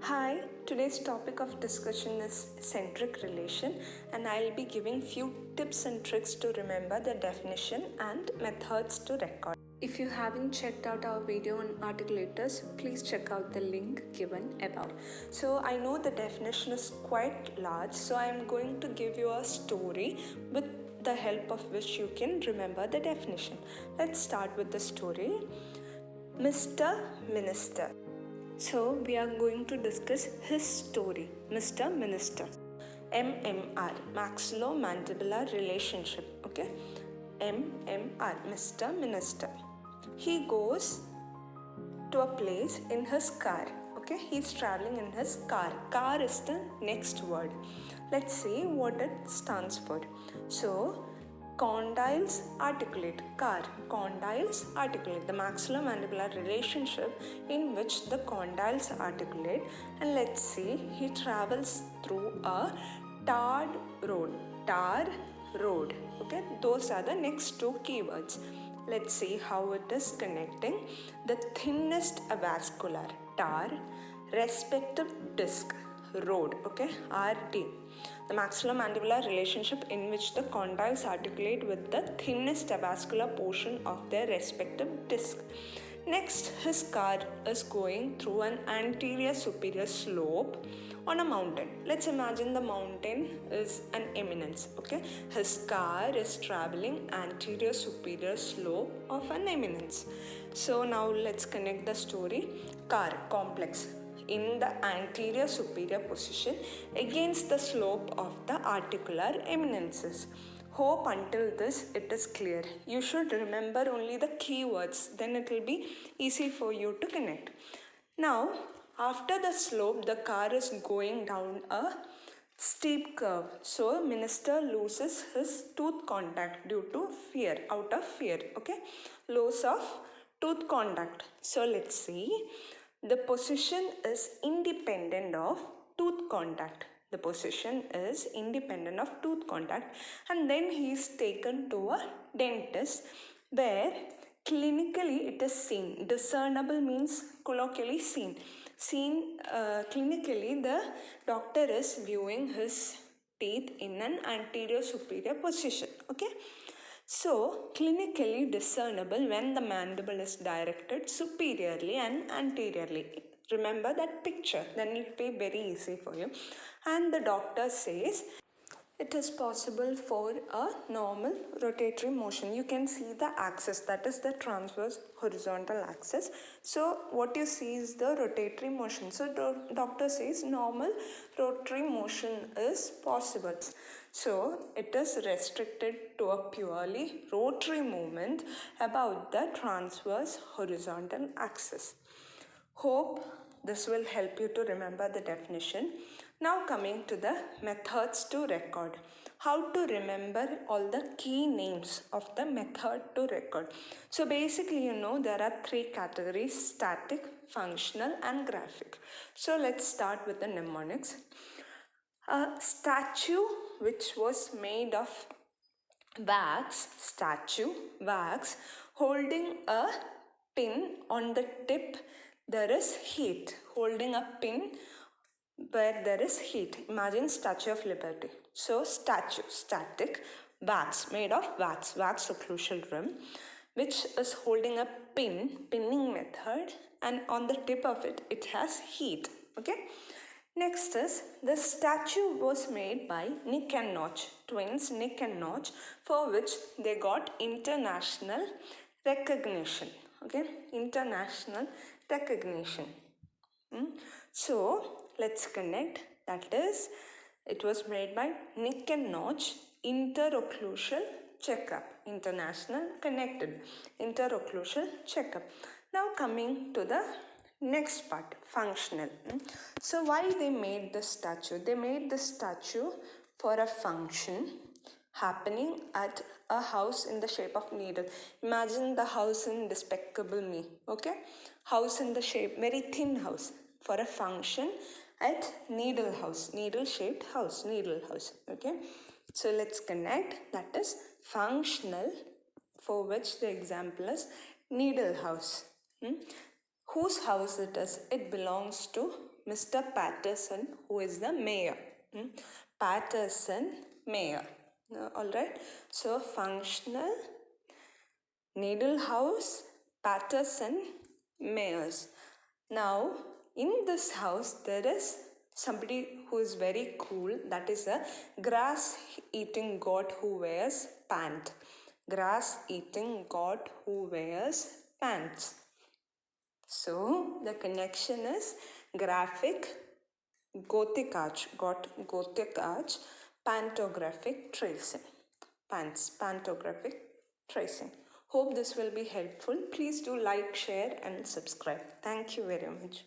Hi, today's topic of discussion is centric relation, and I'll be giving few tips and tricks to remember the definition and methods to record. If you haven't checked out our video on articulators, please check out the link given above. So I know the definition is quite large, so I am going to give you a story with the help of which you can remember the definition. Let's start with the story. Mr. Minister. So we are going to discuss his story, Mr. Minister. MMR, maxillomandibular relationship. Okay, MMR, Mr. Minister. He goes to a place in his car. Okay, he's traveling in his car. Car is the next word. Let's see what it stands for. So, condyles articulate, car, condyles articulate, the maxillomandibular relationship in which the condyles articulate. And let's see, he travels through a tarred road, tar road. Okay, those are the next two keywords. Let's see how it is connecting the thinnest avascular, tar, respective disc, road. Okay, RD, the maxillomandibular relationship in which the condyles articulate with the thinnest avascular portion of their respective disc. Next, his car is going through an anterior superior slope on a mountain. Let's imagine the mountain is an eminence. Okay, his car is traveling anterior superior slope of an eminence. So now let's connect the story. Car, complex, in the anterior superior position against the slope of the articular eminences. Hope until this it is clear. You should remember only the keywords, then it will be easy for you to connect. Now, after the slope, the car is going down a steep curve. So, minister loses his tooth contact due to fear, out of fear. Okay, loss of tooth contact. So, let's see. The position is independent of tooth contact. The position is independent of tooth contact, and then he is taken to a dentist where clinically it is seen. Discernible means colloquially seen. Clinically, the doctor is viewing his teeth in an anterior superior position. Okay. So, clinically discernible when the mandible is directed superiorly and anteriorly. Remember that picture, then it will be very easy for you. And the doctor says it is possible for a normal rotatory motion. You can see the axis, that is the transverse horizontal axis. So what you see is the rotatory motion. So doctor says normal rotatory motion is possible. So it is restricted to a purely rotary movement about the transverse horizontal axis. Hope this will help you to remember the definition. Now coming to the methods to record. How to remember all the key names of the method to record. So basically, there are three categories: static, functional and graphic. So let's start with the mnemonics. A statue which was made of wax, holding a pin on the tip, there is heat. Holding a pin where there is heat. Imagine Statue of Liberty. So statue, static, wax, made of wax occlusal rim, which is holding a pinning method, and on the tip of it, it has heat. Okay. Next is, the statue was made by Nick and Notch, twins Nick and Notch, for which they got international recognition. Okay, international recognition. So let's connect. That is, it was made by Nick and Notch interocclusal checkup, international connected interocclusal checkup. Now coming to the next part, functional. So why they made the statue? They made the statue for a function happening at a house in the shape of needle. Imagine the house in Despicable Me. Okay, house in the shape, very thin house, for a function at needle shaped house. Okay, so let's connect. That is functional, for which the example is needle house. Whose house it is? It belongs to Mr. Patterson, who is the mayor. Patterson, mayor. All right. So functional, needle house, Patterson, mayors. Now, in this house, there is somebody who is very cool. That is a grass-eating god who wears pants. Grass-eating god who wears pants. So the connection is graphic, Gothic arch, Gothic arch, pantographic tracing. Pantographic tracing. Hope this will be helpful. Please do like, share and subscribe. Thank you very much.